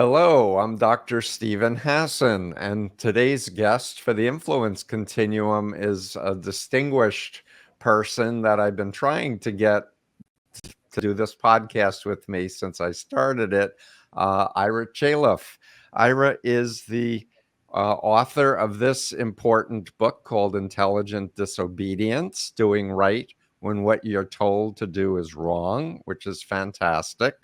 Hello, I'm Dr. Stephen Hassan, and today's guest for the Influence Continuum is a distinguished person that I've been trying to get to do this podcast with me since I started it, Ira Chaleff. Ira is the author of this important book called Intelligent Disobedience, Doing Right When What You're Told to Do Is Wrong, which is fantastic,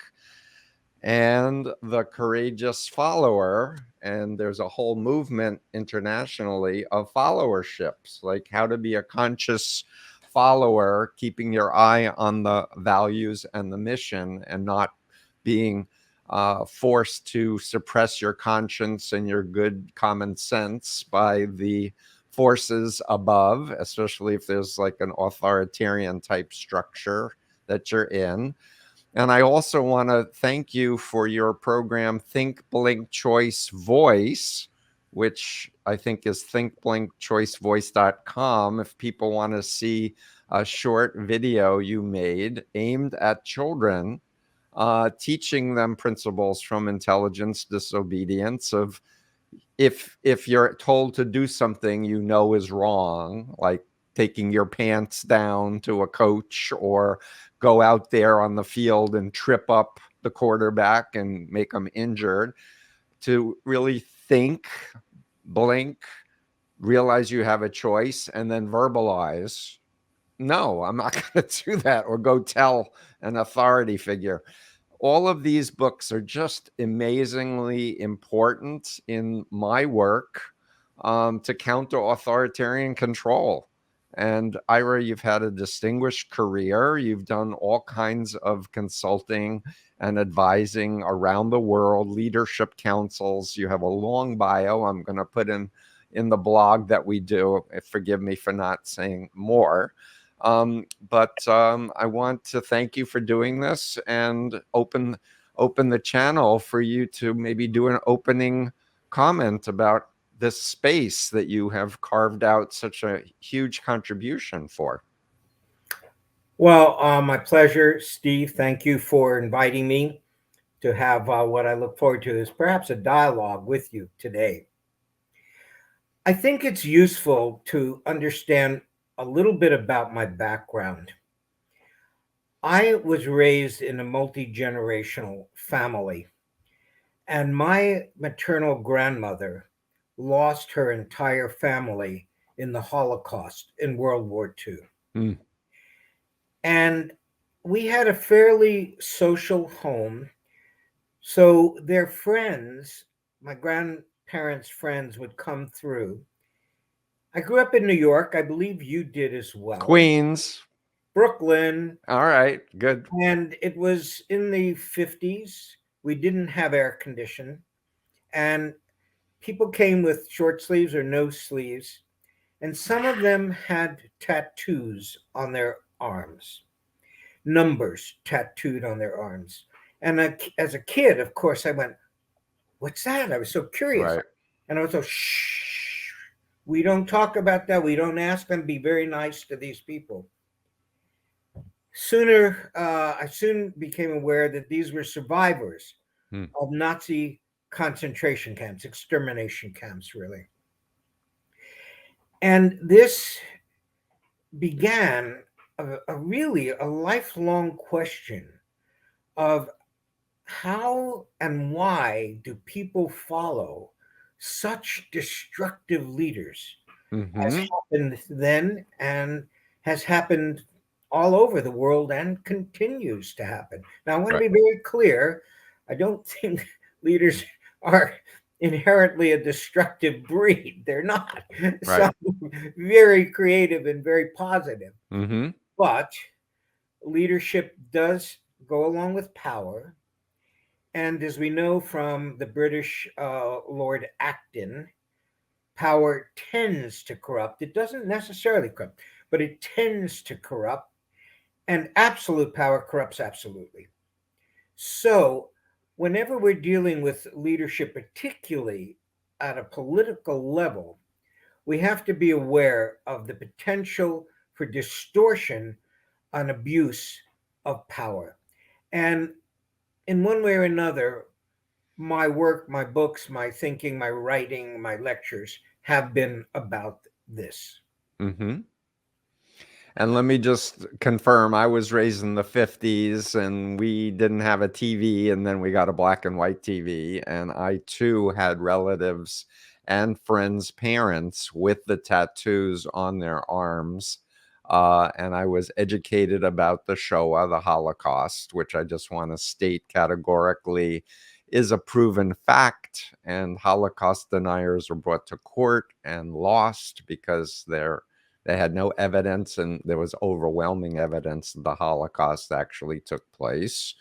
and The Courageous Follower. And there's a whole movement internationally of followerships, like how to be a conscious follower, keeping your eye on the values and the mission and not being forced to suppress your conscience and your good common sense by the forces above, especially if there's like an authoritarian type structure that you're in. And I also want to thank you for your program, Think Blink Choice Voice, which I think is thinkblinkchoicevoice.com. If people want to see a short video you made aimed at children, teaching them principles from intelligence disobedience of if you're told to do something you know is wrong, like taking your pants down to a coach or go out there on the field and trip up the quarterback and make them injured, to really think, blink, realize you have a choice, and then verbalize, no, I'm not going to do that, or go tell an authority figure. All of these books are just amazingly important in my work to counter authoritarian control. And Ira, you've had a distinguished career. You've done all kinds of consulting and advising around the world, leadership councils. You have a long bio. I'm going to put in the blog that we do. Forgive me for not saying more. But I want to thank you for doing this and open the channel for you to maybe do an opening comment about this space that you have carved out such a huge contribution for. Well, my pleasure, Steve. Thank you for inviting me to have what I look forward to is perhaps a dialogue with you today. I think it's useful to understand a little bit about my background. I was raised in a multi-generational family, and my maternal grandmother lost her entire family in the Holocaust in World War II. Mm. And we had a fairly social home. So their friends, my grandparents' friends, would come through. I grew up in New York. I believe you did as well. Queens. Brooklyn. All right, good. And it was in the 50s. We didn't have air condition. And people came with short sleeves or no sleeves. And some of them had tattoos on their arms, numbers tattooed on their arms. And as a kid, of course, I went, "What's that?" I was so curious. Right. And I was so, shh, we don't talk about that. We don't ask them. Be very nice to these people. I soon became aware that these were survivors of Nazi concentration camps, extermination camps, really. And this began really a lifelong question of how and why do people follow such destructive leaders, as happened then and has happened all over the world and continues to happen. Now, I want to be very clear. I don't think leaders are inherently a destructive breed. They're not. Right. Some very creative and very positive. Mm-hmm. But leadership does go along with power. And as we know from the British Lord Acton, power tends to corrupt. It doesn't necessarily corrupt, but it tends to corrupt. And absolute power corrupts absolutely. So whenever we're dealing with leadership, particularly at a political level, we have to be aware of the potential for distortion and abuse of power. And in one way or another, my work, my books, my thinking, my writing, my lectures have been about this. Hmm. And let me just confirm, I was raised in the 50s and we didn't have a TV, and then we got a black and white TV. And I too had relatives and friends' parents with the tattoos on their arms. And I was educated about the Shoah, the Holocaust, which I just want to state categorically is a proven fact. And Holocaust deniers were brought to court and lost because they had no evidence, and there was overwhelming evidence that the Holocaust actually took place,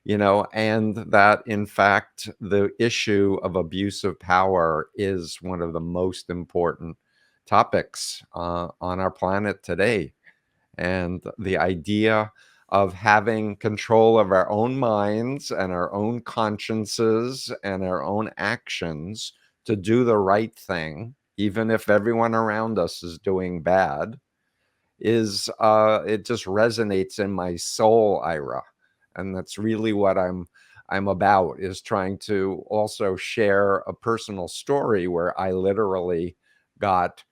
and that in fact, the issue of abuse of power is one of the most important topics on our planet today. And the idea of having control of our own minds and our own consciences and our own actions to do the right thing, even if everyone around us is doing bad, is it just resonates in my soul, Ira. And that's really what I'm about, is trying to also share a personal story where I literally got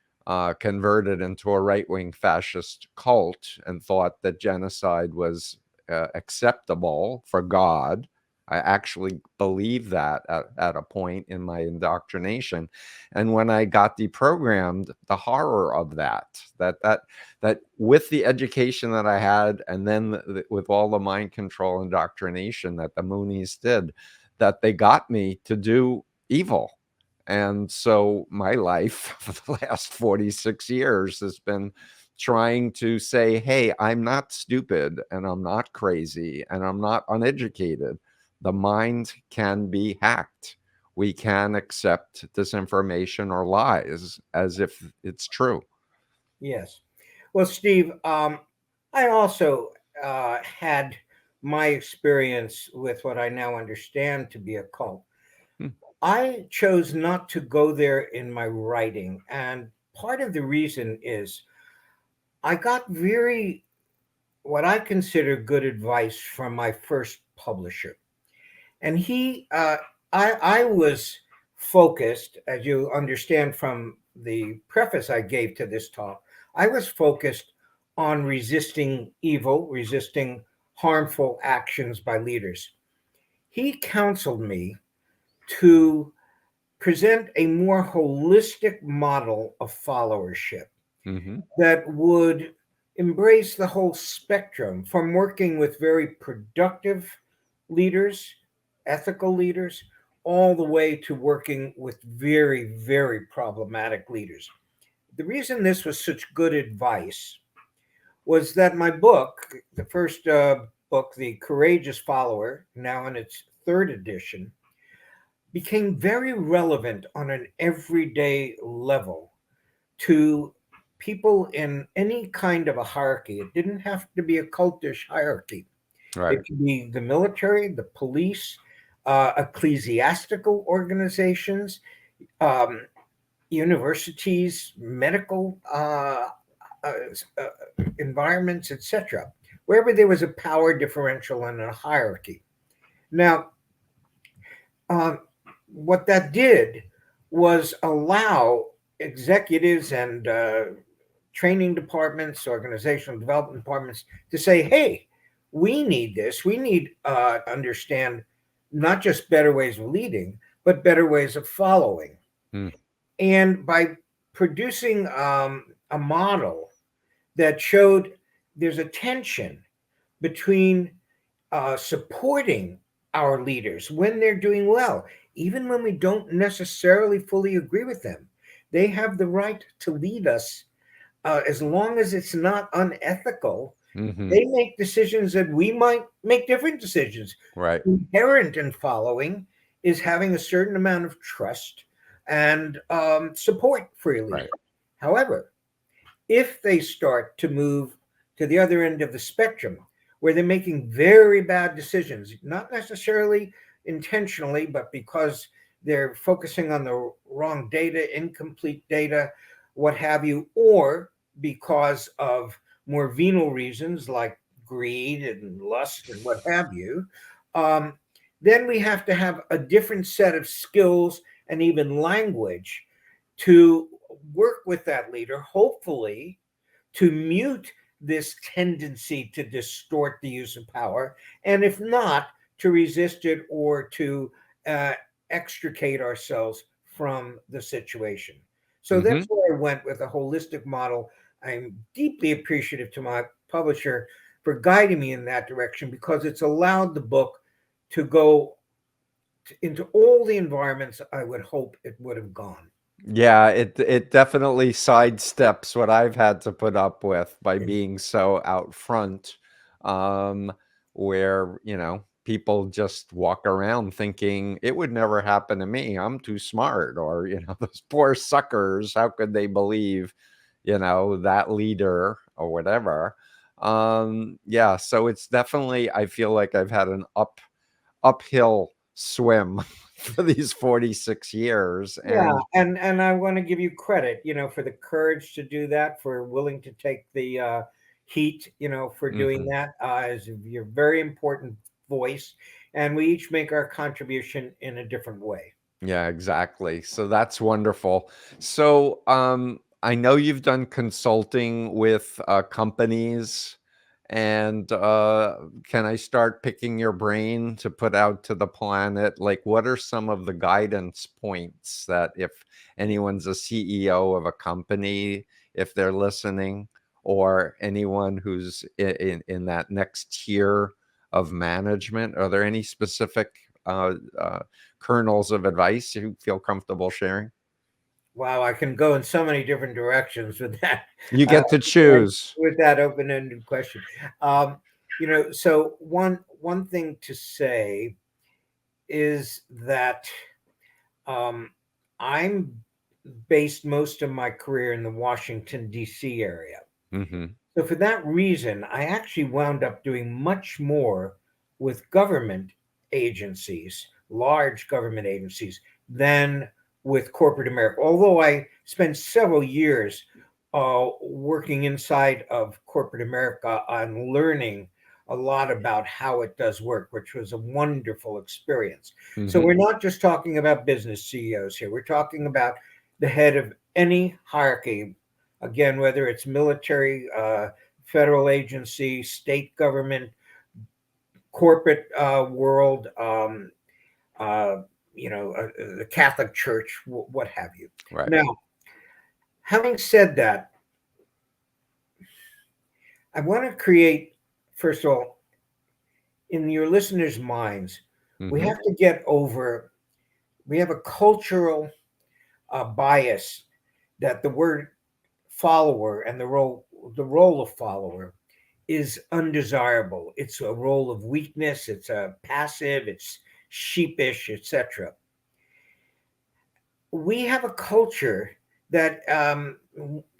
converted into a right-wing fascist cult and thought that genocide was acceptable for God. I actually believed that at a point in my indoctrination. And when I got deprogrammed, the horror of that with the education that I had, and then with all the mind control indoctrination that the Moonies did, that they got me to do evil. And so my life for the last 46 years has been trying to say, hey, I'm not stupid and I'm not crazy and I'm not uneducated. The mind can be hacked. We can accept disinformation or lies as if it's true. Yes. Well, Steve, I also had my experience with what I now understand to be a cult. Hmm. I chose not to go there in my writing. And part of the reason is I got very, what I consider good advice from my first publisher. And I was focused, as you understand from the preface I gave to this talk, I was focused on resisting evil, resisting harmful actions by leaders. He counseled me to present a more holistic model of followership Mm-hmm. that would embrace the whole spectrum from working with very productive leaders, ethical leaders, all the way to working with very, very problematic leaders. The reason this was such good advice was that my book, the first book, The Courageous Follower, now in its third edition, became very relevant on an everyday level to people in any kind of a hierarchy. It didn't have to be a cultish hierarchy. Right. It could be the military, the police, ecclesiastical organizations, um, universities, medical uh, uh, environments, etc. Wherever there was a power differential and a hierarchy. Now, um, what that did was allow executives and training departments, organizational development departments to say, hey, we need this. We need to understand not just better ways of leading, but better ways of following. Mm. And by producing a model that showed there's a tension between supporting our leaders when they're doing well, even when we don't necessarily fully agree with them. They have the right to lead us as long as it's not unethical. Mm-hmm. They make decisions that we might make different decisions. Right. Inherent in following is having a certain amount of trust and support for your leader. Right. However, if they start to move to the other end of the spectrum, where they're making very bad decisions, not necessarily intentionally, but because they're focusing on the wrong data, incomplete data, what have you, or because of more venal reasons like greed and lust and what have you, um, then we have to have a different set of skills and even language to work with that leader, hopefully to mute this tendency to distort the use of power, and if not, to resist it or to uh, extricate ourselves from the situation. So Hmm. that's where I went with a holistic model. I'm deeply appreciative to my publisher for guiding me in that direction because it's allowed the book to go into all the environments I would hope it would have gone. Yeah, it definitely sidesteps what I've had to put up with by being so out front, um, where, people just walk around thinking it would never happen to me. I'm too smart, or, those poor suckers, how could they believe, that leader or whatever. Yeah, so it's definitely, I feel like I've had an uphill swim for these 46 years. Yeah, And and I want to give you credit, for the courage to do that, for willing to take the heat, for doing mhm. that. As your very important voice, and we each make our contribution in a different way. Yeah, exactly. So that's wonderful. So, I know you've done consulting with companies, and can I start picking your brain to put out to the planet? Like, what are some of the guidance points that if anyone's a CEO of a company, if they're listening, or anyone who's in that next tier of management, are there any specific kernels of advice you feel comfortable sharing? Wow, I can go in so many different directions with that, You uh, get to choose. with that open-ended question. Um, so one thing to say is that um, I'm based most of my career in the Washington, D.C. area. Hmm. So, for that reason, I actually wound up doing much more with government agencies, large government agencies, than with corporate America. Although I spent several years working inside of corporate America on learning a lot about how it does work, which was a wonderful experience. So, Hmm. we're not just talking about business CEOs here, we're talking about the head of any hierarchy, again, whether it's military, federal agency, state government, corporate world, uh, the Catholic Church, what have you. Right. Now, having said that, I want to create, first of all, in your listeners' minds, we Hmm. have to get over, we have a cultural bias that the word follower and the role of follower is undesirable. It's a role of weakness, it's a passive, it's sheepish, etc. We have a culture that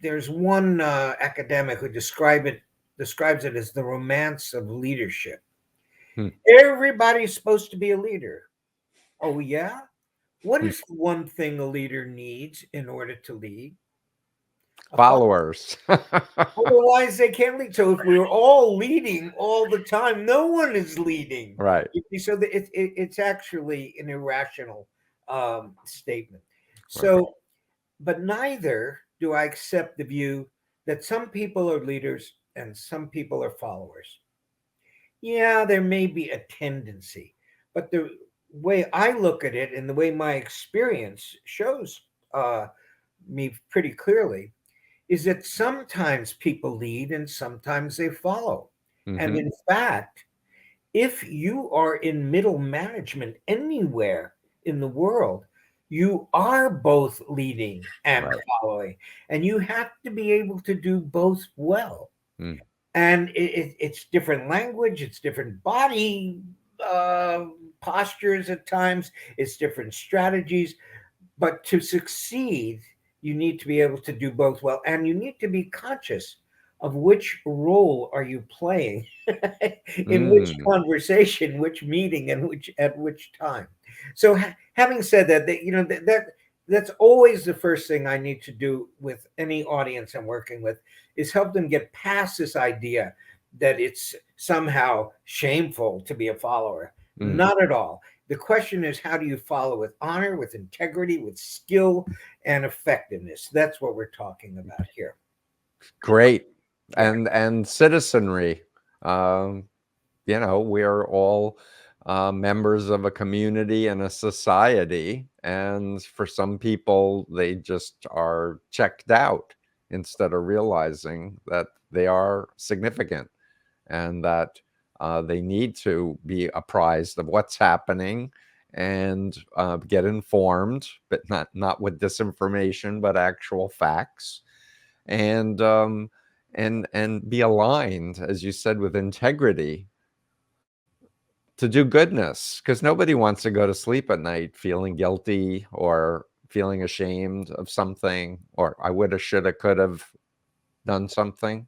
there's one academic who describes it as the romance of leadership. Hmm. Everybody's supposed to be a leader. Oh yeah? What Hmm. is one thing a leader needs in order to lead? A Followers. Otherwise, they can't lead. So if we're all leading all the time, no one is leading. Right. So it's actually an irrational statement. Right. So, but neither do I accept the view that some people are leaders and some people are followers. Yeah, there may be a tendency, but the way I look at it and the way my experience shows uh, me pretty clearly is that sometimes people lead and sometimes they follow. And Hmm. in fact, if you are in middle management anywhere in the world, you are both leading and Right. following, and you have to be able to do both well. Mm. And it's different language, it's different body uh, postures at times, it's different strategies, but to succeed, you need to be able to do both well, and you need to be conscious of which role are you playing in which Mm. conversation, which meeting, and which at which time. So, having said that, that's always the first thing I need to do with any audience I'm working with is help them get past this idea that it's somehow shameful to be a follower. Mm. Not at all. The question is, how do you follow with honor, with integrity, with skill and effectiveness? That's what we're talking about here. Great. Yeah, And citizenry. Um, we're all members of a community and a society. And for some people, they just are checked out instead of realizing that they are significant and that they need to be apprised of what's happening and get informed, but not with disinformation, but actual facts, and and be aligned, as you said, with integrity to do goodness, because nobody wants to go to sleep at night feeling guilty or feeling ashamed of something, or I woulda, shoulda, could have done something.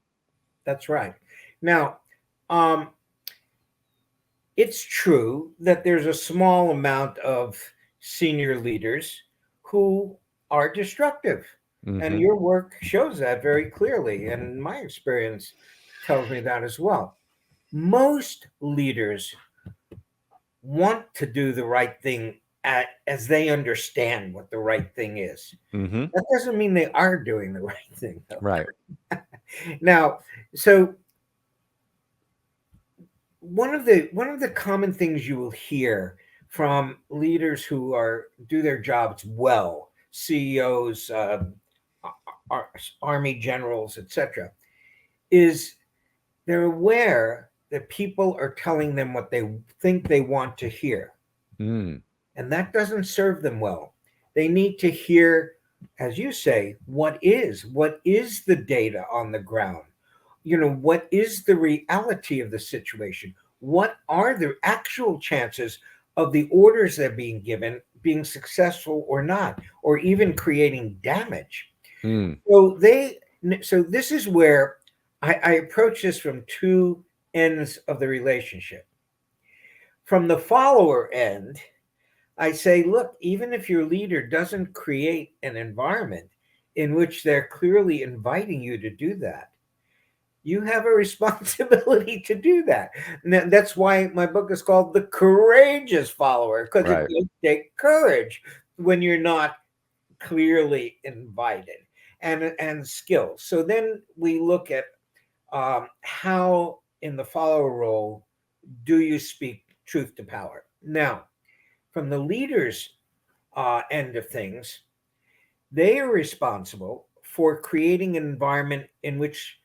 that's right. Now, um, it's true that there's a small amount of senior leaders who are destructive. And Hmm. your work shows that very clearly. And my experience tells me that as well. Most leaders want to do the right thing as they understand what the right thing is. Hmm. That doesn't mean they are doing the right thing, though. Right. Now, so one of the common things you will hear from leaders who are do their jobs well, CEOs, army generals, etc., is they're aware that people are telling them what they think they want to hear, Mm. and that doesn't serve them well. They need to hear, as you say, what is the data on the ground, what is the reality of the situation, what are the actual chances of the orders that are being given being successful or not, or even creating damage. Mm. So this is where I approach this from two ends of the relationship. From the follower end, I say, look, even if your leader doesn't create an environment in which they're clearly inviting you to do that, you have a responsibility to do that. And that's why my book is called The Courageous Follower, because it Right. does take courage when you're not clearly invited, and skills. So then we look at how, in the follower role, do you speak truth to power? Now, from the leader's end of things, they are responsible for creating an environment in which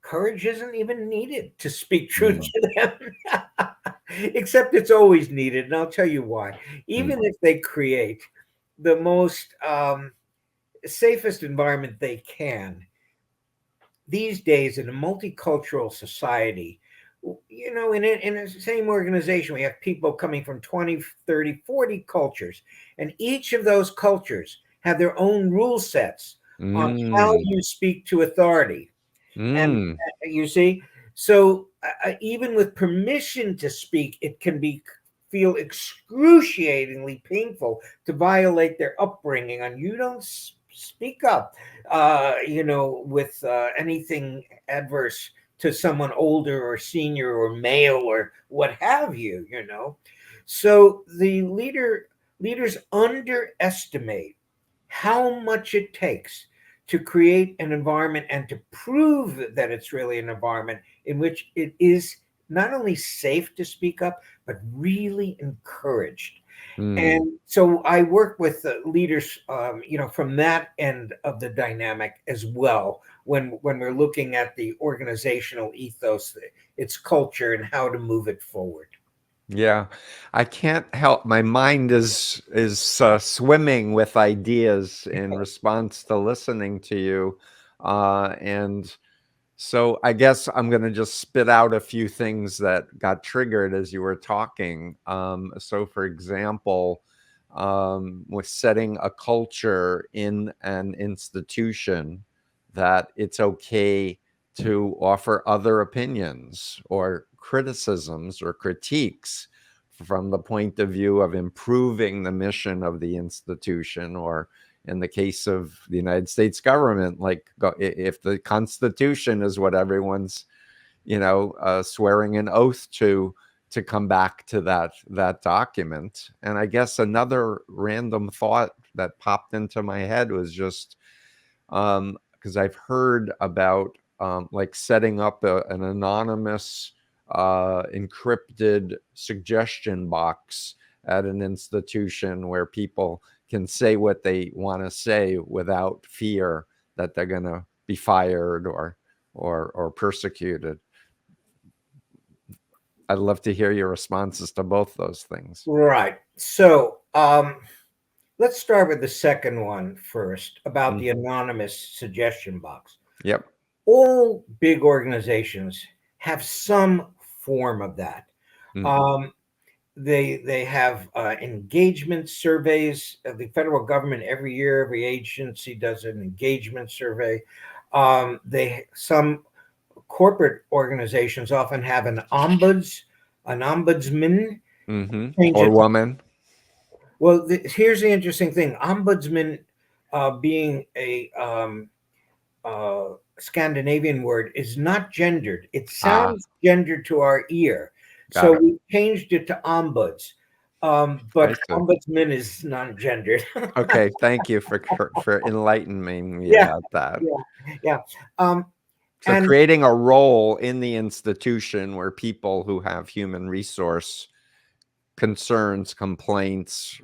courage isn't even needed to speak truth Mm. to them. Except it's always needed, and I'll tell you why. Mm. Even if they create the most safest environment they can, these days in a multicultural society, in the same organization, we have people coming from 20, 30, 40 cultures, and each of those cultures have their own rule sets on how Mm. you speak to authority. And Mm. you see, so even with permission to speak, it can feel excruciatingly painful to violate their upbringing. And you don't speak up, with anything adverse to someone older or senior or male or what have you. So the leaders underestimate how much it takes to create an environment and to prove that it's really an environment in which it is not only safe to speak up, but really encouraged. Mm. And so I work with leaders, from that end of the dynamic as well. When we're looking at the organizational ethos, its culture, and how to move it forward. Yeah, I can't help. My mind is swimming with ideas in response to listening to you, and so I guess I'm going to just spit out a few things that got triggered as you were talking. So, for example, with setting a culture in an institution that it's okay to offer other opinions or criticisms or critiques from the point of view of improving the mission of the institution, or in the case of the United States government, like if the Constitution is what everyone's, swearing an oath to come back to that document. And I guess another random thought that popped into my head was just because I've heard about like setting up an anonymous encrypted suggestion box at an institution where people can say what they want to say without fear that they're going to be fired or persecuted. I'd love to hear your responses to both those things. Right. So let's start with the second one first about the Mm-hmm. anonymous suggestion box. Yep. All big organizations have some form of that. Mm-hmm. Um, they have engagement surveys. The federal government every year, every agency does an engagement survey. They some corporate organizations often have an ombudsman. Mm-hmm. Change Or it. woman. Well, here's the interesting thing: ombudsman, being a Scandinavian word, is not gendered. It Ah, sounds gendered to our ear, so got it. we changed it to ombuds. I But see. ombudsman is non-gendered. Okay, thank you for enlightening me Yeah, about that. yeah, yeah. Um, So and creating a role in the institution where people who have human resource concerns, complaints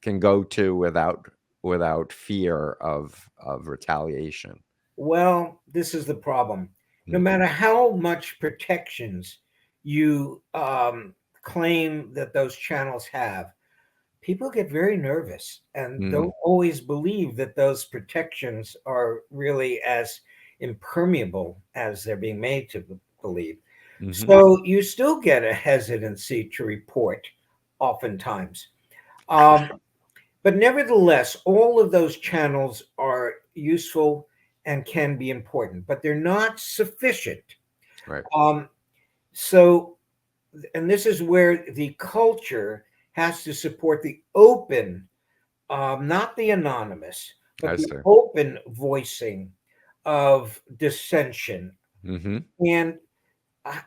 can go to without fear of retaliation. well, this is the problem. No Mm-hmm. matter how much protections you claim that those channels have, people get very nervous and Mm-hmm. don't always believe that those protections are really as impermeable as they're being made to believe. Mm-hmm. So you still get a hesitancy to report, oftentimes. Sure. Um, but nevertheless, all of those channels are useful and can be important, but they're not sufficient. Right. Um, so, and this is where the culture has to support the open, not the anonymous, but I the see. open voicing of dissension. Mm-hmm. And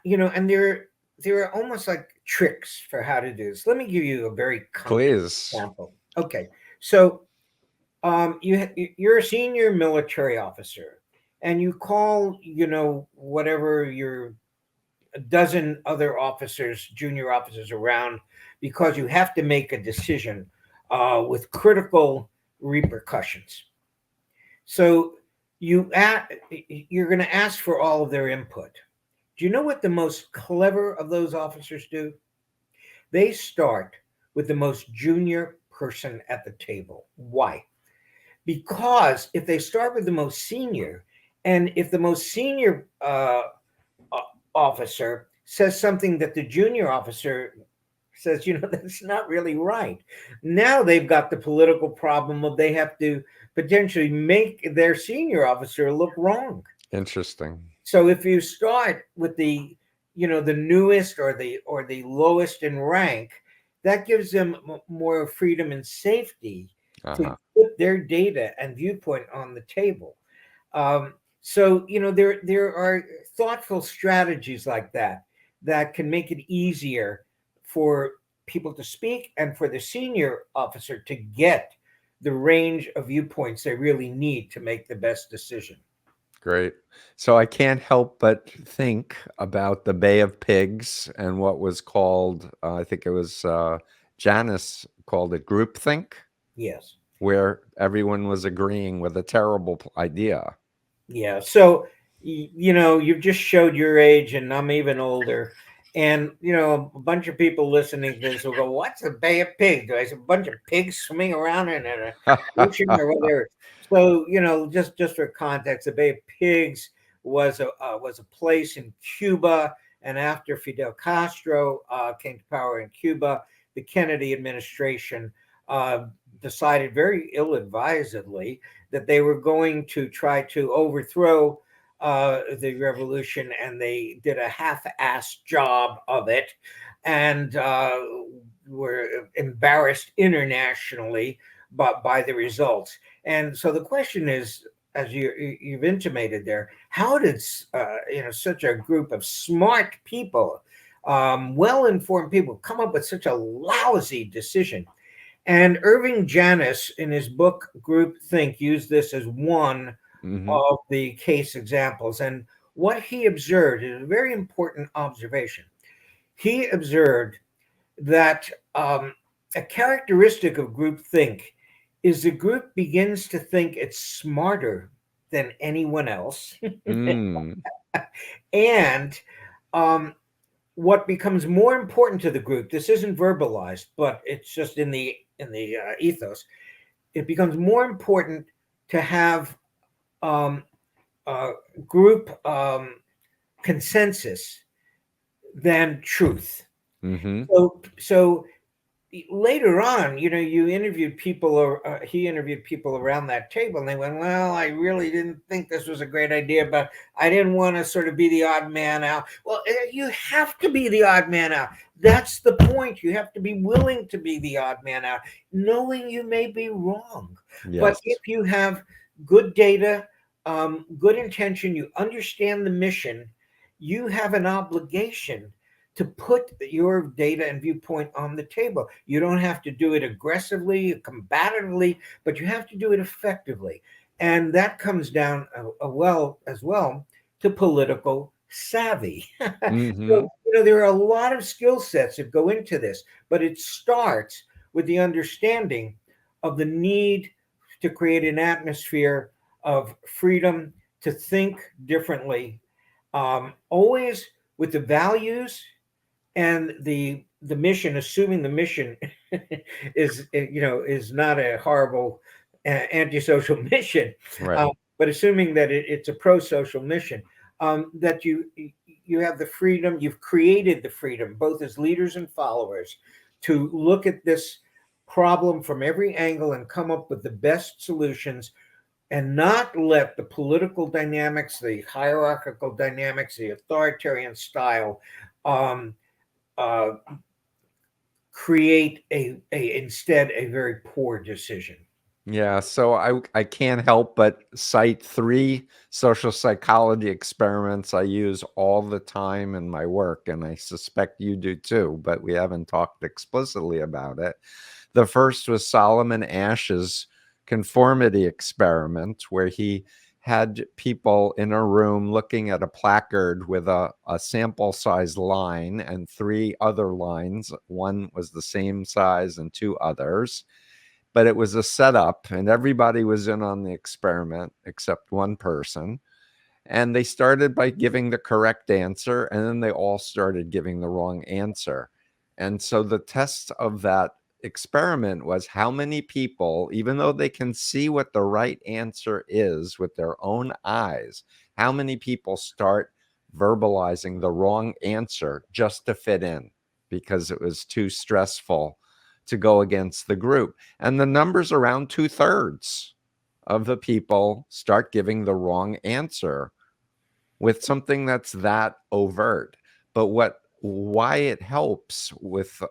and there are almost like tricks for how to do this. Let me give you a very concrete Please. example. Okay, so you're a senior military officer, and you call whatever your a dozen other officers, junior officers around, because you have to make a decision with critical repercussions. So you're going to ask for all of their input. Do you know what the most clever of those officers do? They start with the most junior person at the table. Why? Because if they start with the most senior, and if the most senior officer says something that the junior officer says, that's not really right. Now they've got the political problem of they have to potentially make their senior officer look wrong. Interesting. So if you start with the newest or the lowest in rank, that gives them more freedom and safety to Uh-huh. put their data and viewpoint on the table. So there are thoughtful strategies like that can make it easier for people to speak and for the senior officer to get the range of viewpoints they really need to make the best decision. Great. So I can't help but think about the Bay of Pigs and what was called, I think it was Janice called it groupthink, Yes. where everyone was agreeing with a terrible idea. Yeah. So, you've just showed your age, and I'm even older. And, a bunch of people listening to this will go, "What's a Bay of Pigs? There's a bunch of pigs swimming around in an ocean or whatever." So, just for context, the Bay of Pigs was a place in Cuba. And after Fidel Castro came to power in Cuba, the Kennedy administration uh, decided very ill-advisedly that they were going to try to overthrow the revolution, and they did a half-assed job of it, and were embarrassed internationally by the results. And so the question is, as you've intimated there, how did such a group of smart people well-informed people come up with such a lousy decision. And Irving Janis, in his book Groupthink, used this as one Hmm. of the case examples. And what he observed is a very important observation. He observed that a characteristic of groupthink is the group begins to think it's smarter than anyone else. Mm. And um, what becomes more important to the group, this isn't verbalized, but it's just in the ethos. It becomes more important to have um, uh, group consensus than truth. Hmm. So later on, you interviewed people, or he interviewed people around that table, and they went, "Well, I really didn't think this was a great idea, but I didn't want to sort of be the odd man out." Well, you have to be the odd man out. That's the point. You have to be willing to be the odd man out, knowing you may be wrong. But Yes. if you have good data, good intention, you understand the mission, you have an obligation to put your data and viewpoint on the table. You don't have to do it aggressively, combatively, but you have to do it effectively. And that comes down as well to political savvy. Hmm. So, there are a lot of skill sets that go into this, but it starts with the understanding of the need to create an atmosphere of freedom to think differently, always with the values and the mission, assuming the mission is not a horrible antisocial mission, uh, Right. but assuming that it's a pro-social mission, that you have the freedom, you've created the freedom, both as leaders and followers, to look at this problem from every angle and come up with the best solutions, and not let the political dynamics, the hierarchical dynamics, the authoritarian style, um, uh, create instead a very poor decision. Yeah, so I can't help but cite three social psychology experiments I use all the time in my work, and I suspect you do too, but we haven't talked explicitly about it. The first was Solomon Ash's conformity experiment, where he had people in a room looking at a placard with a sample size line and three other lines. One was the same size and two others, but it was a setup and everybody was in on the experiment except one person. And they started by giving the correct answer, and then they all started giving the wrong answer. And so the test of that experiment was how many people, even though they can see what the right answer is with their own eyes, how many people start verbalizing the wrong answer just to fit in because it was too stressful to go against the group. And the numbers around 2/3 of the people start giving the wrong answer with something that's that overt. But why it helps with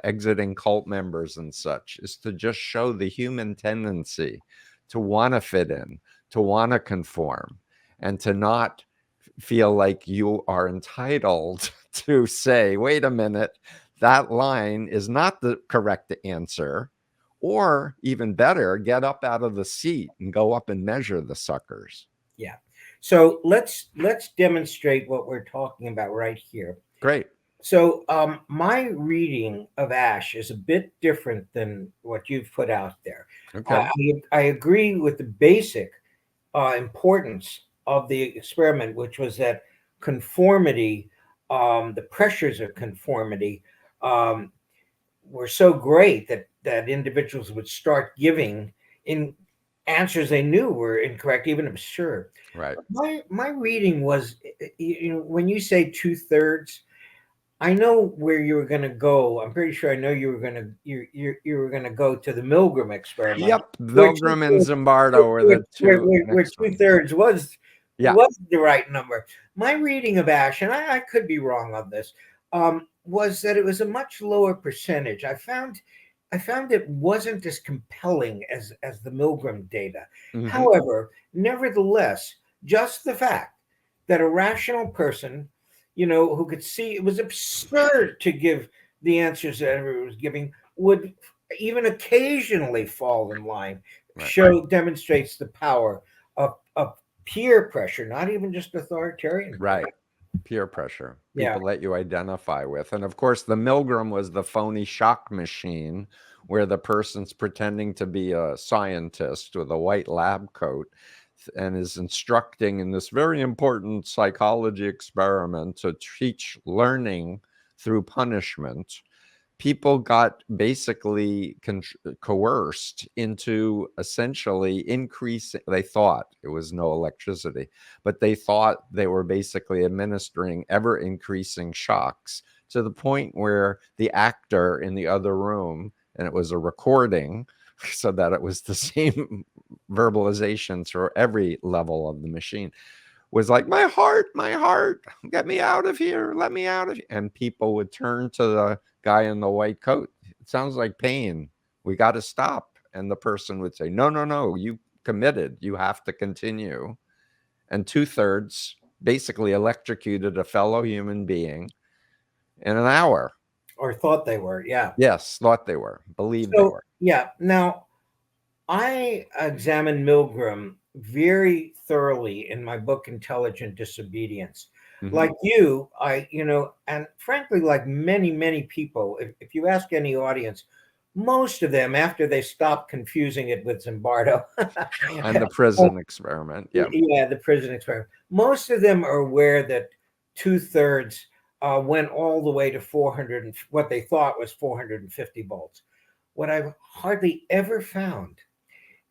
exiting cult members and such is to just show the human tendency to want to fit in, to want to conform, and to not feel like you are entitled to say, wait a minute, that line is not the correct answer. Or even better, get up out of the seat and go up and measure the suckers. Yeah. So let's demonstrate what we're talking about right here. Great. So my reading of Ash is a bit different than what you've put out there. Okay. I agree with the basic importance of the experiment, which was that conformity, the pressures of conformity, um, were so great that individuals would start giving in answers they knew were incorrect, even absurd. Right. My reading was, when you say 2/3, I know where you were going to go. I'm pretty sure I know you were going to you were going to go to the Milgram experiment, Yep. where Milgram and Zimbardo were the two where next ones. 2/3 Yeah. was the right number. My reading of Ash, and I could be wrong on this, was that it was a much lower percentage. I found it wasn't as compelling as the Milgram data. Hmm. However, nevertheless, just the fact that a rational person who could see it was absurd to give the answers that everyone was giving, would even occasionally fall in line, Right. demonstrates the power of peer pressure, not even just authoritarian. Right. Peer pressure, Yeah. people that you identify with. And of course, the Milgram was the phony shock machine where the person's pretending to be a scientist with a white lab coat and is instructing in this very important psychology experiment to teach learning through punishment. People got basically coerced into essentially increasing. They thought it was no electricity, but they thought they were basically administering ever increasing shocks to the point where the actor in the other room, and it was a recording so that it was the same verbalizations for every level of the machine, was like, my heart, get me out of here, let me out of here. And people would turn to the guy in the white coat. It sounds like pain. We got to stop. And the person would say, no, you committed. You have to continue. And 2/3 basically electrocuted a fellow human being in an hour. Or thought they were. Yeah. Yes, thought they were, believed they So, were. yeah. Now, I examined Milgram very thoroughly in my book, Intelligent Disobedience. Like you, and frankly, like many, many people, if you ask any audience, most of them, after they stop confusing it with Zimbardo And the prison experiment. Yeah. yeah, the prison experiment, most of them are aware that 2/3 went all the way to 400, and what they thought was 450 volts. What I've hardly ever found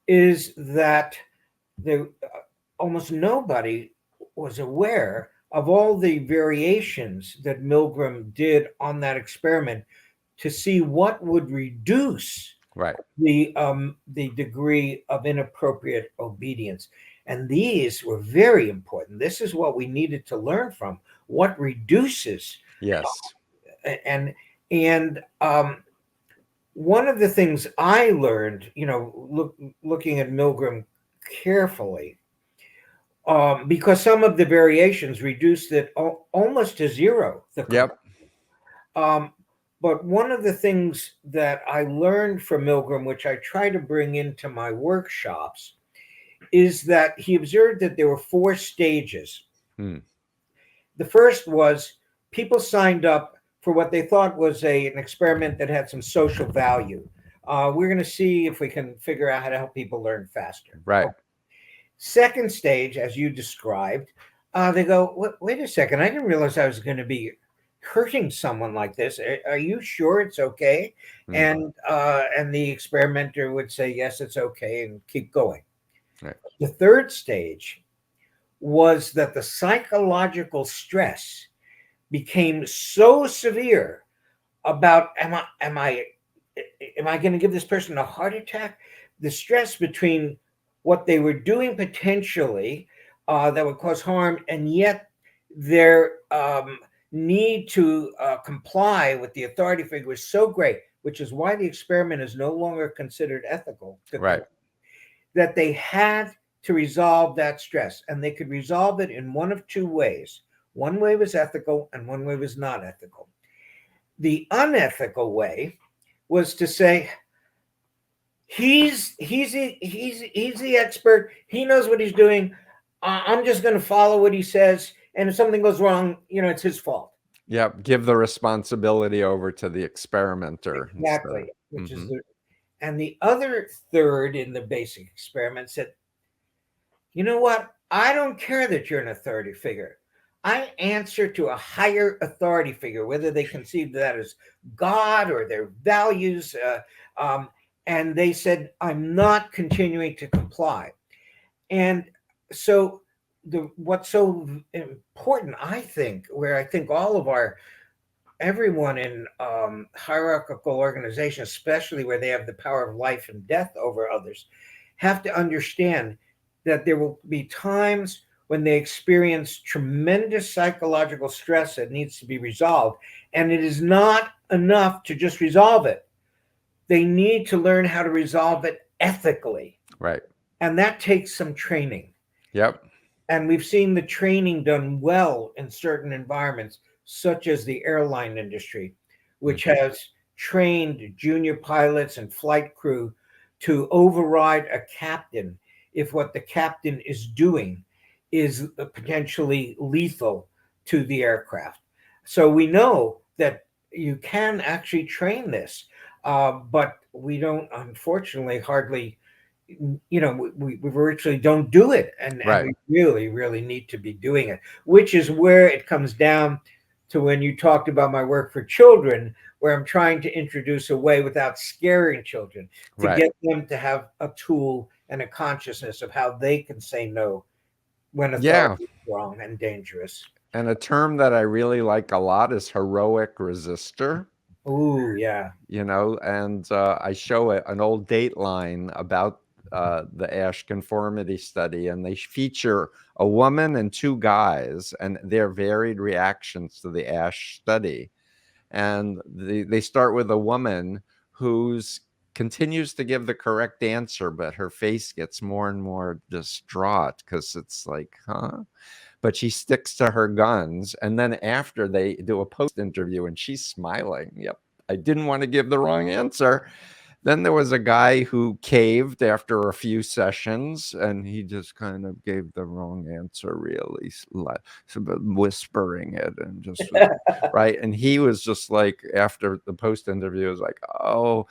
is that almost nobody was aware of all the variations that Milgram did on that experiment to see what would reduce Right. the degree of inappropriate obedience. And these were very important. This is what we needed to learn from. What reduces. Yes. And one of the things I learned, looking at Milgram carefully, because some of the variations reduced it almost to zero. Yep. But one of the things that I learned from Milgram, which I try to bring into my workshops, is that he observed that there were 4 stages. The first was people signed up for what they thought was an experiment that had some social value. We're going to see if we can figure out how to help people learn faster. Right. Second stage, as you described, they go, wait a second, I didn't realize I was going to be hurting someone like this. Are you sure it's okay? And the experimenter would say, yes, it's okay, and keep going. Right. The third stage was that the psychological stress became so severe about am I going to give this person a heart attack? The stress between what they were doing potentially that would cause harm, and yet their need to comply with the authority figure was so great, which is why the experiment is no longer considered ethical. Right. That they had to resolve that stress, and they could resolve it in one of 2 ways. One way was ethical, and one way was not ethical. The unethical way was to say, he's the expert. He knows what he's doing. I'm just going to follow what he says, and if something goes wrong, it's his fault. Yep. Give the responsibility over to the experimenter. Exactly. Which is and the other third in the basic experiment said, you know what? I don't care that you're an authority figure. I answer to a higher authority figure, whether they conceive that as God or their values. And they said, I'm not continuing to comply. And so what's so important, I think, where I think all of everyone in hierarchical organizations, especially where they have the power of life and death over others, have to understand that there will be times when they experience tremendous psychological stress that needs to be resolved. And it is not enough to just resolve it. They need to learn how to resolve it ethically. Right. And that takes some training. Yep. And we've seen the training done well in certain environments, such as the airline industry, which has trained junior pilots and flight crew to override a captain if what the captain is doing is potentially lethal to the aircraft. So we know that you can actually train this, but we don't, unfortunately, hardly, we virtually don't do it, and Right. we really need to be doing it, which is where it comes down to when you talked about my work for children, where I'm trying to introduce a way without scaring children to Right. get them to have a tool and a consciousness of how they can say no when Yeah. authority is wrong and dangerous. And a term that I really like a lot is heroic resistor. Oh yeah. And I show an old Dateline about the Ash conformity study, and they feature a woman and two guys and their varied reactions to the Ash study. And they start with a woman who's continues to give the correct answer, but her face gets more and more distraught because it's like, huh? But she sticks to her guns. And then after they do a post interview and she's smiling, yep, I didn't want to give the wrong answer. Then there was a guy who caved after a few sessions, and he just kind of gave the wrong answer, really whispering it, and just right. And he was just like, after the post interview, was like, oh,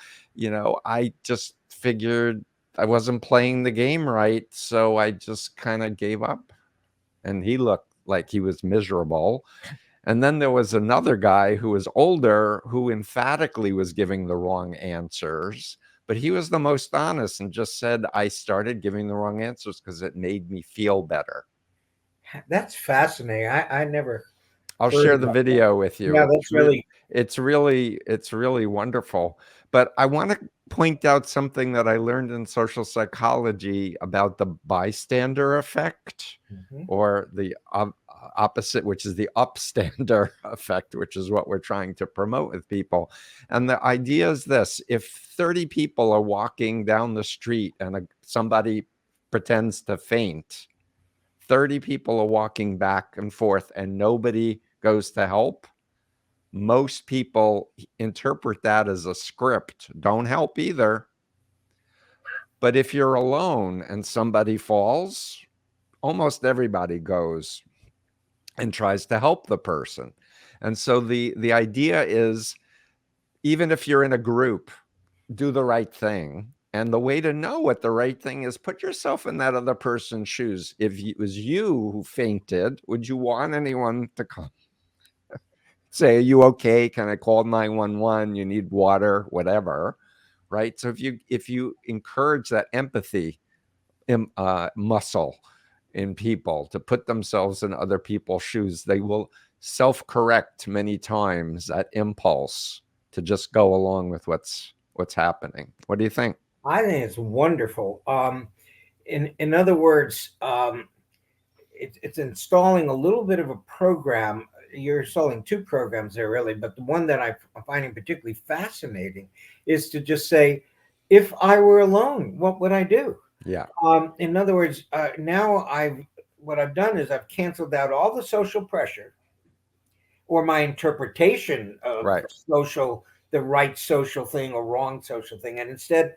I just figured I wasn't playing the game right, so I just kind of gave up. And he looked like he was miserable. And then there was another guy who was older who emphatically was giving the wrong answers, but he was the most honest and just said, I started giving the wrong answers because it made me feel better. That's fascinating. I never I'll heard share the about that. video with you. Yeah, that's really. It's really wonderful. But I want to point out something that I learned in social psychology about the bystander effect, Mhm. or the opposite, which is the upstander effect, which is what we're trying to promote with people. And the idea is this: if 30 people are walking down the street and somebody pretends to faint, 30 people are walking back and forth and nobody goes to help, most people interpret that as a script. Don't help either. But if you're alone and somebody falls, almost everybody goes and tries to help the person. And so the idea is, even if you're in a group, do the right thing. And the way to know what the right thing is, put yourself in that other person's shoes. If it was you who fainted, would you want anyone to come say, are you okay? Can I call 911? You need water, whatever. Right. So if you encourage that empathy muscle in people to put themselves in other people's shoes, they will self-correct many times, that impulse to just go along with what's happening. What do you think? I think it's wonderful. In other words, it's installing a little bit of a program. You're installing two programs there, really, but the one that I'm finding particularly fascinating is to just say, if I were alone, what would I do? Yeah. In other words, now what I've done is I've canceled out all the social pressure or my interpretation of Right. the right social thing or wrong social thing, and instead,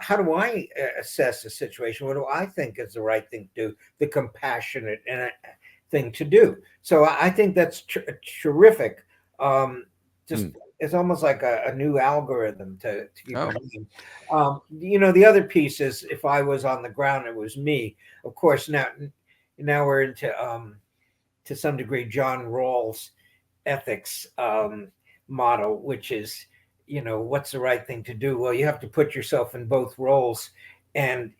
how do I assess the situation? What do I think is the right thing to do, the compassionate thing to do? So I think that's terrific. Just it's almost like a new algorithm to keep in Oh, mind. The other piece is, if I was on the ground, it was me. Of course, now we're into to some degree John Rawls' ethics model, which is, what's the right thing to do? Well, you have to put yourself in both roles, and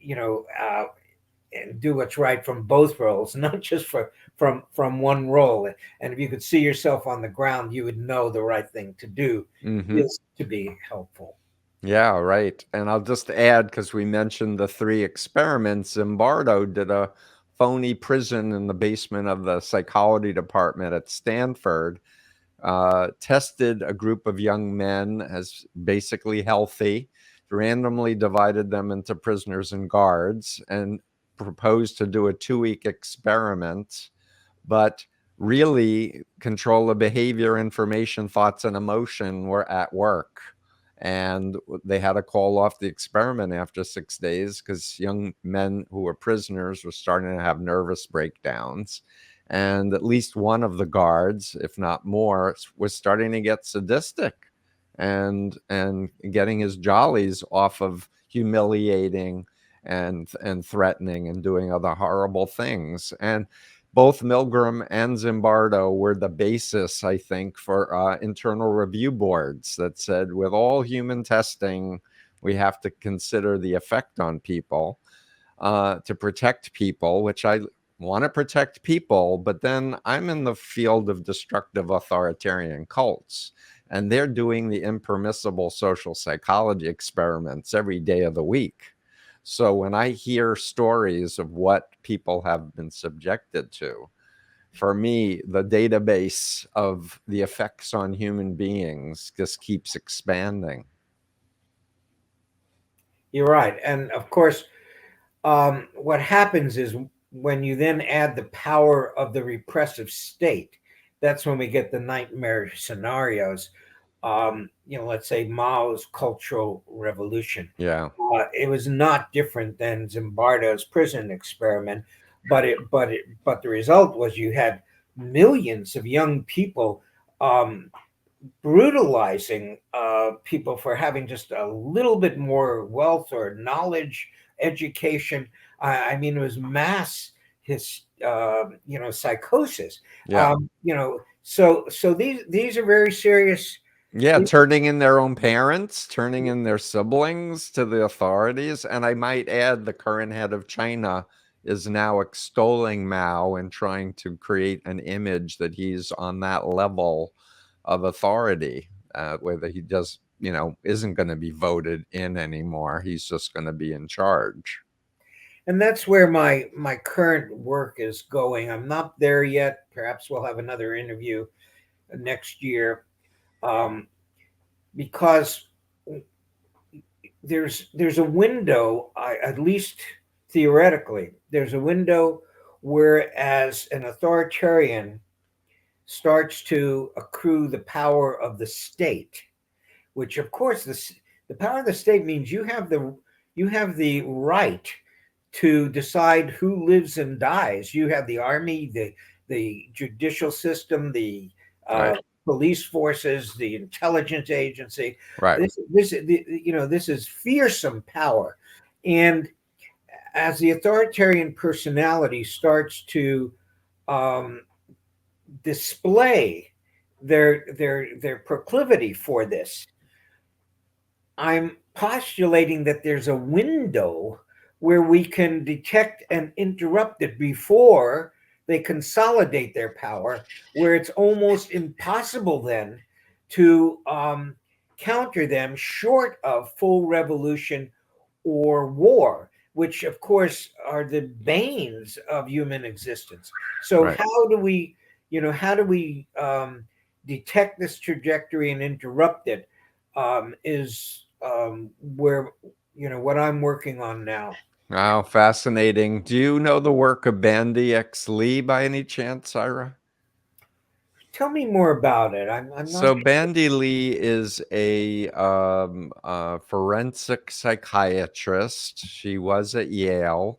and do what's right from both roles, not just from one role. And if you could see yourself on the ground, you would know the right thing to do is to be helpful. yeah, right. And I'll just add, because we mentioned the 3 experiments, Zimbardo did a phony prison in the basement of the psychology department at Stanford, tested a group of young men as basically healthy, randomly divided them into prisoners and guards, and proposed to do a 2-week experiment, but really control of behavior, information, thoughts, and emotion were at work. And they had to call off the experiment after 6 days because young men who were prisoners were starting to have nervous breakdowns. And at least one of the guards, if not more, was starting to get sadistic and getting his jollies off of humiliating and threatening and doing other horrible things. And both Milgram and Zimbardo were the basis, I think, for internal review boards that said, with all human testing, we have to consider the effect on people to protect people, which I want to protect people, but then I'm in the field of destructive authoritarian cults, and they're doing the impermissible social psychology experiments every day of the week. So when I hear stories of what people have been subjected to, for me, the database of the effects on human beings just keeps expanding. You're right. And of course, what happens is when you then add the power of the repressive state, that's when we get the nightmare scenarios. Let's say Mao's Cultural Revolution. Yeah. It was not different than Zimbardo's prison experiment, but the result was you had millions of young people brutalizing people for having just a little bit more wealth or knowledge, education. I mean, it was mass psychosis. Yeah. So these are very serious. Yeah, turning in their own parents, turning in their siblings to the authorities. And I might add, the current head of China is now extolling Mao and trying to create an image that he's on that level of authority, whether he does, isn't going to be voted in anymore. He's just going to be in charge. And that's where my current work is going. I'm not there yet. Perhaps we'll have another interview next year, because there's a window, at least theoretically, there's a window where, as an authoritarian starts to accrue the power of the state, which of course the power of the state means you have the right to decide who lives and dies. You have the army, the judicial system, the Right. police forces, the intelligence agency. Right. This is fearsome power, and as the authoritarian personality starts to um, display their proclivity for this, I'm postulating that there's a window where we can detect and interrupt it before they consolidate their power, where it's almost impossible then to counter them short of full revolution or war, which of course are the banes of human existence. So Right. how do we detect this trajectory and interrupt it, is where what I'm working on now. Wow, fascinating. Do you know the work of Bandy X. Lee by any chance, Ira? Tell me more about it. I'm not So Bandy Lee is a forensic psychiatrist. She was at Yale,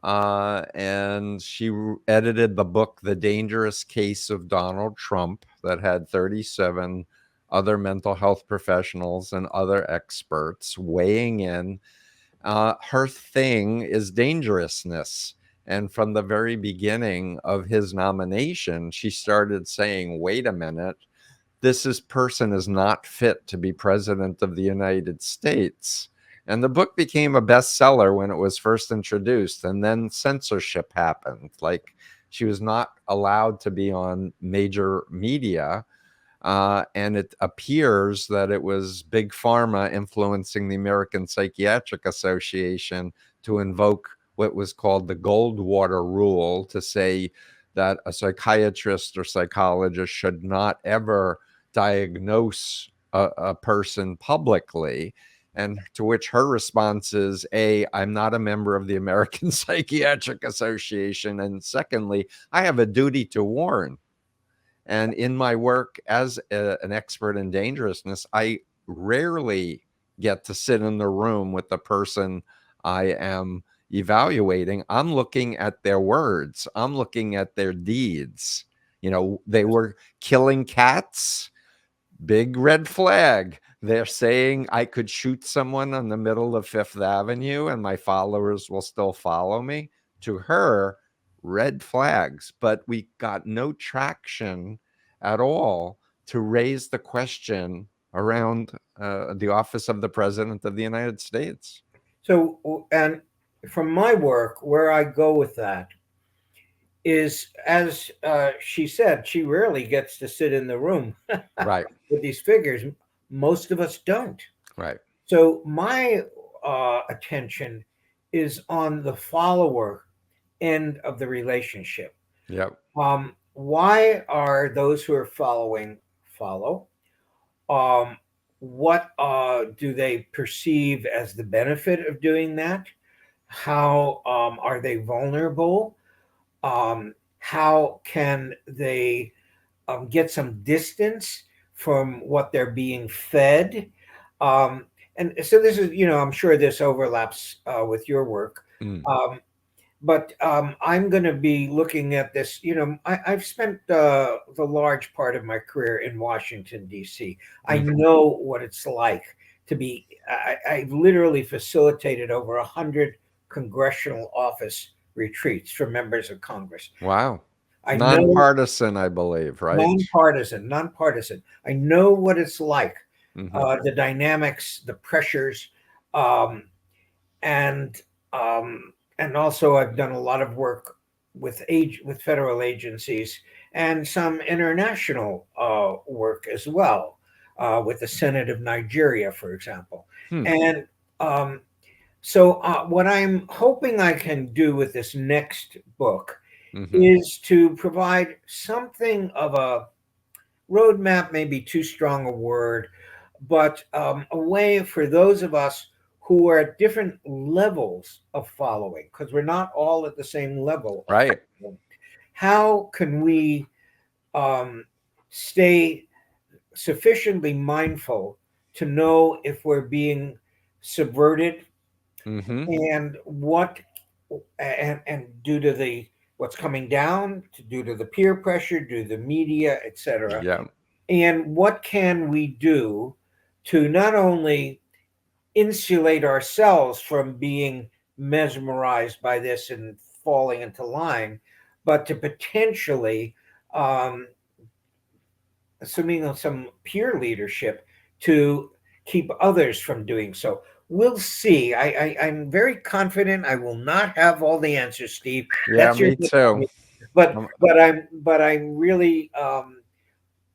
and she edited the book "The Dangerous Case of Donald Trump" that had 37 other mental health professionals and other experts weighing in. Her thing is dangerousness. And from the very beginning of his nomination, she started saying, wait a minute, person is not fit to be president of the United States. And the book became a bestseller when it was first introduced. And then censorship happened. Like, she was not allowed to be on major media. And it appears that it was Big Pharma influencing the American Psychiatric Association to invoke what was called the Goldwater Rule, to say that a psychiatrist or psychologist should not ever diagnose a person publicly. And to which her response is, A, I'm not a member of the American Psychiatric Association. And secondly, I have a duty to warn. And in my work as an expert in dangerousness, I rarely get to sit in the room with the person I am evaluating. I'm looking at their words, I'm looking at their deeds. They were killing cats. Big red flag. They're saying I could shoot someone on the middle of Fifth Avenue and my followers will still follow me. To her, red flags, but we got no traction at all to raise the question around the office of the President of the United States. So, and from my work, where I go with that is, as she said, she rarely gets to sit in the room Right, with these figures. Most of us don't. right. So my attention is on the follower end of the relationship. Yep. Why are those who are following follow? What do they perceive as the benefit of doing that? How are they vulnerable? How can they get some distance from what they're being fed? And so this is, I'm sure this overlaps with your work. Mm. But I'm going to be looking at this. I've spent the large part of my career in Washington, D.C. I Mhm. know what it's like to be, I've literally facilitated over 100 congressional office retreats for members of Congress. Wow. I know Nonpartisan, I believe, right? nonpartisan. I know what it's like, Hmm. the dynamics, the pressures, um, and and also I've done a lot of work with federal agencies and some international work as well, with the Senate of Nigeria, for example. Hmm. And um, so, what I'm hoping I can do with this next book Hmm. is to provide something of a roadmap, maybe too strong a word, but a way for those of us who are at different levels of following, because we're not all at the same level of Right. following. How can we stay sufficiently mindful to know if we're being subverted, Hmm. and and due to the what's coming down, due to the peer pressure, due to the media, etc. Yeah. And what can we do to not only insulate ourselves from being mesmerized by this and falling into line, but to potentially, um, assuming some peer leadership, to keep others from doing so. We'll see. I'm very confident I will not have all the answers, Steve. Yeah, That's your me too. but Um, I'm really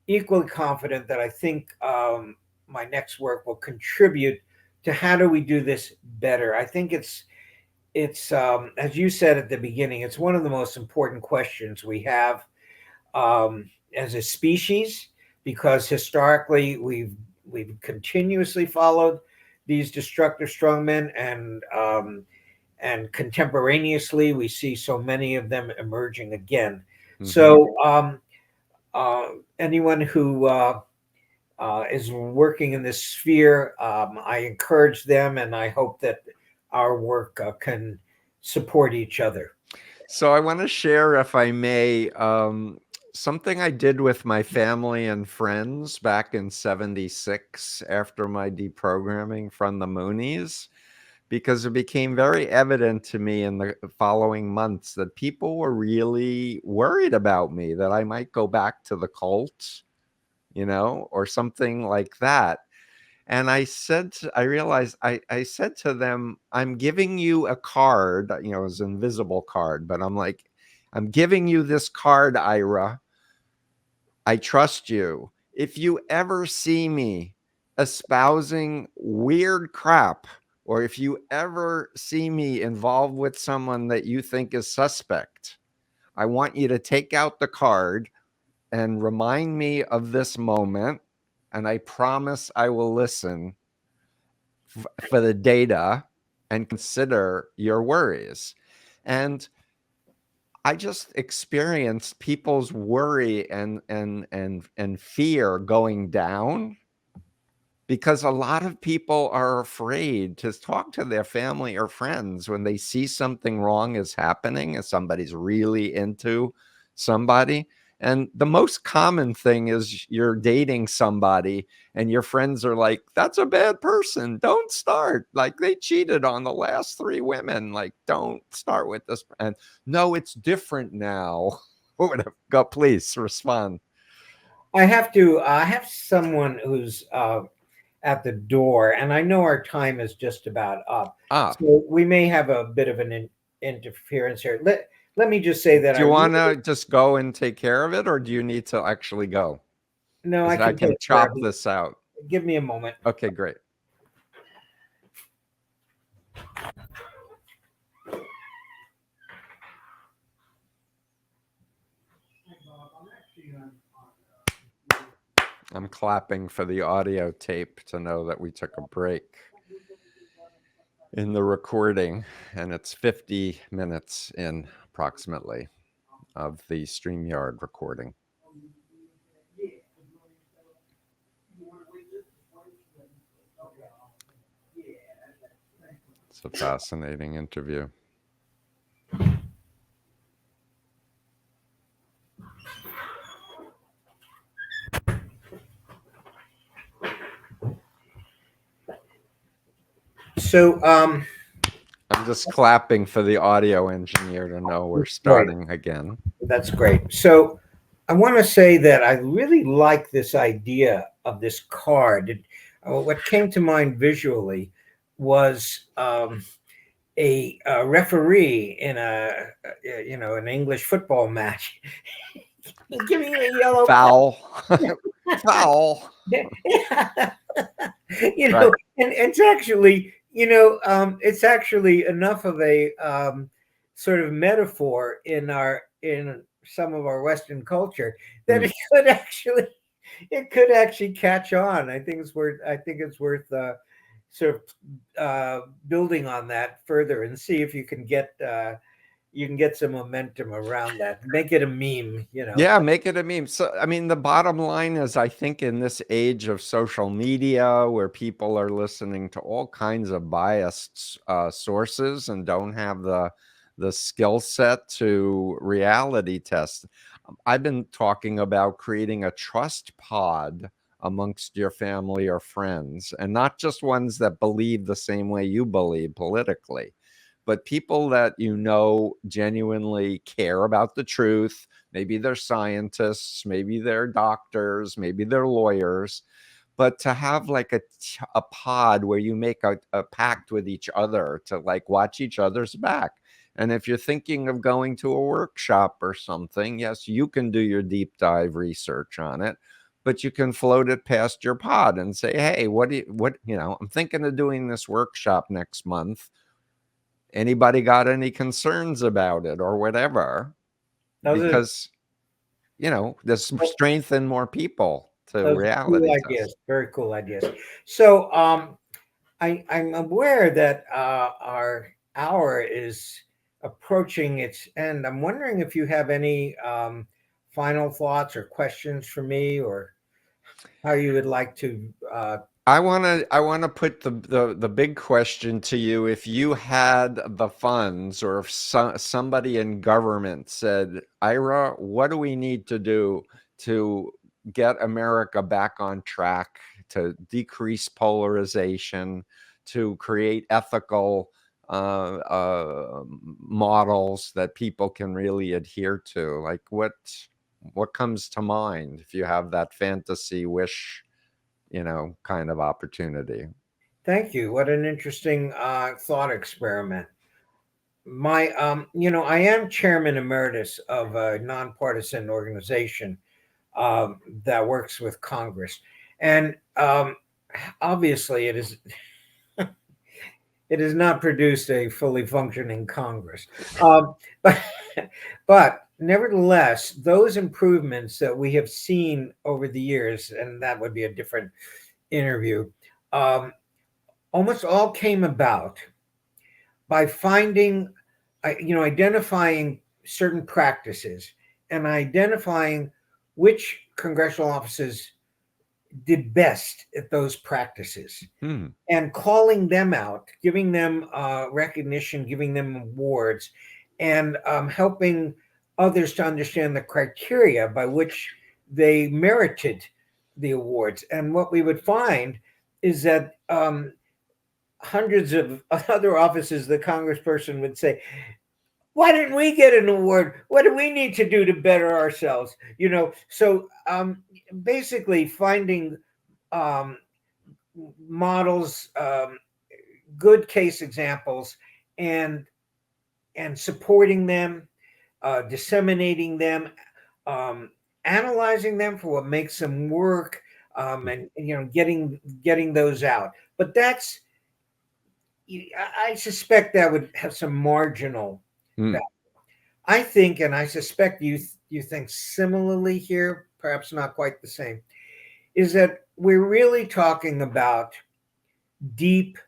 equally confident that I think my next work will contribute to how do we do this better. I think it's as you said at the beginning, it's one of the most important questions we have as a species, because historically we've continuously followed these destructive strongmen, and contemporaneously we see so many of them emerging again. mhm. So uh, anyone who is working in this sphere, I encourage them, and I hope that our work can support each other. So I want to share, if I may, something I did with my family and friends back in '76 after my deprogramming from the Moonies, because it became very evident to me in the following months that people were really worried about me, that I might go back to the cult, or something like that. And I realized I said to them, I'm giving you a card, it was an invisible card, but I'm like, I'm giving you this card, Ira. I trust you. If you ever see me espousing weird crap, or if you ever see me involved with someone that you think is suspect, I want you to take out the card and remind me of this moment. And I promise I will listen for the data and consider your worries. And I just experienced people's worry and fear going down, because a lot of people are afraid to talk to their family or friends when they see something wrong is happening and somebody's really into somebody. And the most common thing is you're dating somebody and your friends are like, that's a bad person. Don't start. Like, they cheated on the last 3 women. Like, don't start with this. And no, it's different now. Go, please respond. I have someone who's at the door, and I know our time is just about up, Ah, so we may have a bit of an interference here. Let me just say that do I you really, want to just go and take care of it, or do you need to actually go? no, I Because I can can take care of chop it. this out. Give me a moment. Okay, great. I'm clapping for the audio tape to know that we took a break in the recording, and it's 50 minutes in approximately of the StreamYard recording. It's a fascinating interview. So, I'm just clapping for the audio engineer to know we're great. starting again. That's great. So, I want to say that I really like this idea of this card. What came to mind visually was a referee in an English football match. Give me a yellow Foul. card. Foul. Right. And it's actually enough of a sort of metaphor in some of our Western culture that it could actually catch on. I think it's worth sort of building on that further and see if you can get some momentum around that. Make it a meme. Yeah, make it a meme. So, I mean, the bottom line is, I think in this age of social media where people are listening to all kinds of biased sources and don't have the skill set to reality test, I've been talking about creating a trust pod amongst your family or friends, and not just ones that believe the same way you believe politically, but people that genuinely care about the truth. Maybe they're scientists, maybe they're doctors, maybe they're lawyers, but to have like a pod where you make a pact with each other to like watch each other's back. And if you're thinking of going to a workshop or something, yes, you can do your deep dive research on it, but you can float it past your pod and say, hey, I'm thinking of doing this workshop next month. Anybody got any concerns about it or whatever? Those are Because, there's some strength in more people to those are cool reality test. ideas. Very cool ideas. So, I'm aware that our hour is approaching its end. I'm wondering if you have any final thoughts or questions for me, or how you would like to. I want to put the big question to you. If you had the funds, or if somebody in government said, Ira, what do we need to do to get America back on track, to decrease polarization, to create ethical models that people can really adhere to? Like, what comes to mind if you have that fantasy wish, kind of opportunity? Thank you. What an interesting thought experiment. I am chairman emeritus of a nonpartisan organization that works with Congress, and obviously it has not produced a fully functioning Congress. But, but nevertheless, those improvements that we have seen over the years, and that would be a different interview, um, almost all came about by finding, identifying certain practices and identifying which congressional offices did best at those practices Hmm. and calling them out, giving them recognition, giving them awards, and helping others to understand the criteria by which they merited the awards. And what we would find is that hundreds of other offices, the congressperson would say, why didn't we get an award? What do we need to do to better ourselves? So basically finding um, models, good case examples, and supporting them, disseminating them, um, analyzing them for what makes them work, and getting those out. But that's, I suspect that would have some marginal Hmm. value. I think, and I suspect you think similarly here, perhaps not quite the same, is that we're really talking about deep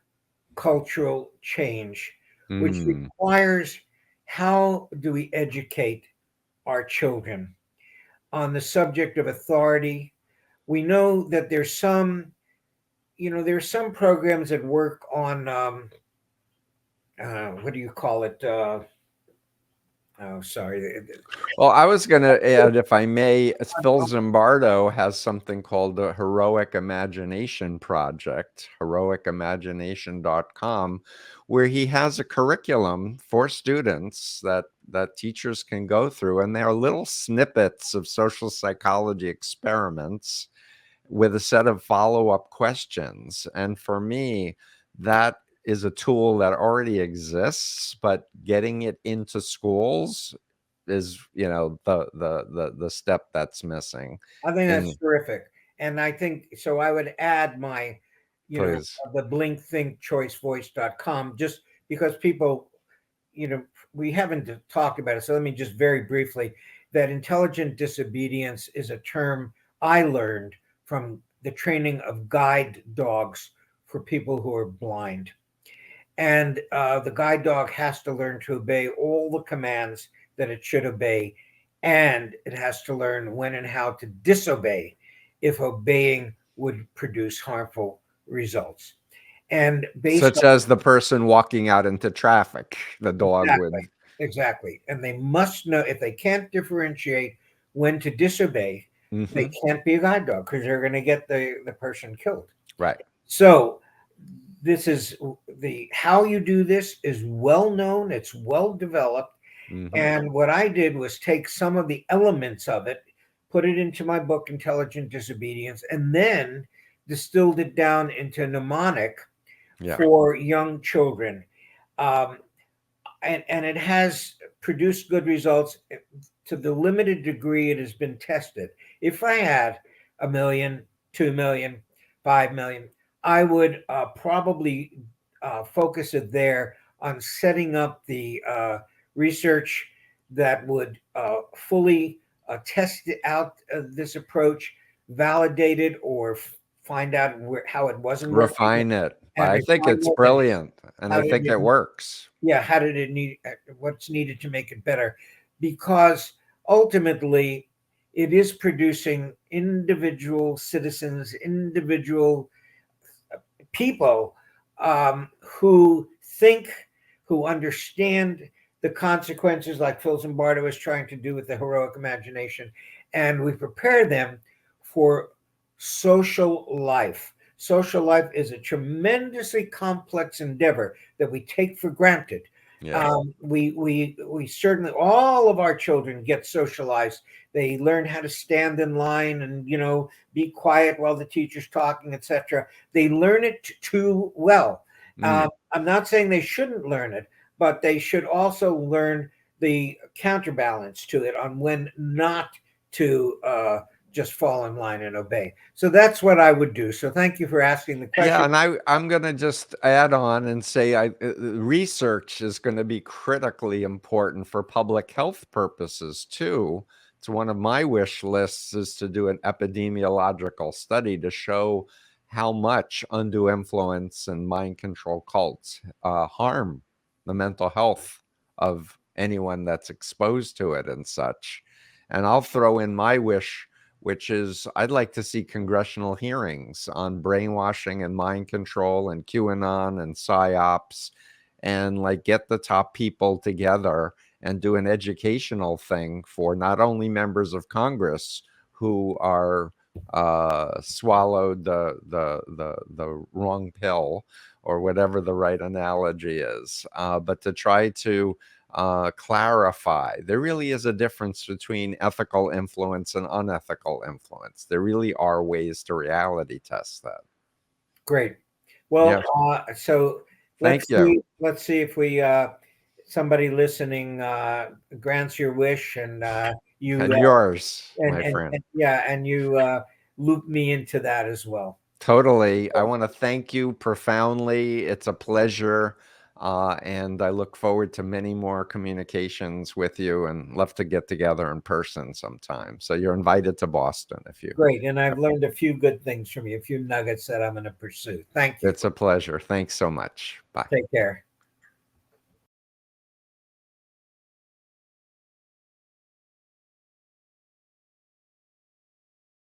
cultural change, which Hmm. requires how do we educate our children on the subject of authority. We know that there's some programs that work on what do you call it? Oh, sorry. Well, I was going to add, if I may, Phil Zimbardo has something called the Heroic Imagination Project, heroicimagination.com, where he has a curriculum for students that teachers can go through, and they are little snippets of social psychology experiments with a set of follow-up questions. And for me, that is a tool that already exists, but getting it into schools is, the step that's missing. I think that's And terrific. And I think so. I would add my, please. the blinkthinkchoicevoice.com, just because people, you know, we haven't talked about it. So let me just very briefly that intelligent disobedience is a term I learned from the training of guide dogs for people who are blind. And the guide dog has to learn to obey all the commands that it should obey, and it has to learn when and how to disobey if obeying would produce harmful results. And based Such on as the person walking out into traffic, the dog would. exactly, exactly, and they must know if they can't differentiate when to disobey, they Hmm. can't be a guide dog because they're going to get the person killed. Right. So this is the how you do this is well known, it's well developed. Hmm. And what I did was take some of the elements of it, put it into my book Intelligent Disobedience, and then distilled it down into mnemonic Yeah. for young children. um, and it has produced good results to the limited degree it has been tested. If I had a million, 2 million, 5 million, I would probably focus it there on setting up the research that would fully test out this approach, validate it, or find out how it wasn't working, Refine it. and I think refine it's it, and brilliant, and how I did think it it works. yeah, how did it need what's needed to make it better, because ultimately it is producing individual citizens, individual people, who think, who understand the consequences, like Phil Zimbardo is trying to do with the heroic imagination, and we prepare them for social life. Social life is a tremendously complex endeavor that we take for granted. Yeah. We certainly, all of our children get socialized. They learn how to stand in line and be quiet while the teacher's talking, etc. They learn it too well. Mm. I'm not saying they shouldn't learn it, but they should also learn the counterbalance to it on when not to just fall in line and obey. So that's what I would do. So thank you for asking the Yeah, question. and I'm gonna just add on and say research is gonna be critically important for public health purposes too. It's one of my wish lists is to do an epidemiological study to show how much undue influence and mind control cults harm the mental health of anyone that's exposed to it and such. And I'll throw in my wish, which is I'd like to see congressional hearings on brainwashing and mind control and QAnon and PSYOPs, and like get the top people together and do an educational thing for not only members of Congress who are swallowed the wrong pill, or whatever the right analogy is, but to try to clarify. There really is a difference between ethical influence and unethical influence. There really are ways to reality test that. Great. Well, Yes. so Thank you. let's see if we somebody listening grants your wish, and you And yours, my and friend. yeah, and you loop me into that as well. Totally. I want to thank you profoundly. It's a pleasure. And I look forward to many more communications with you, and love to get together in person sometime. So you're invited to Boston if you. Great, and I've learned a few good things from you, a few nuggets that I'm going to pursue. Thank you. It's a pleasure. Thanks so much. Bye. Take care.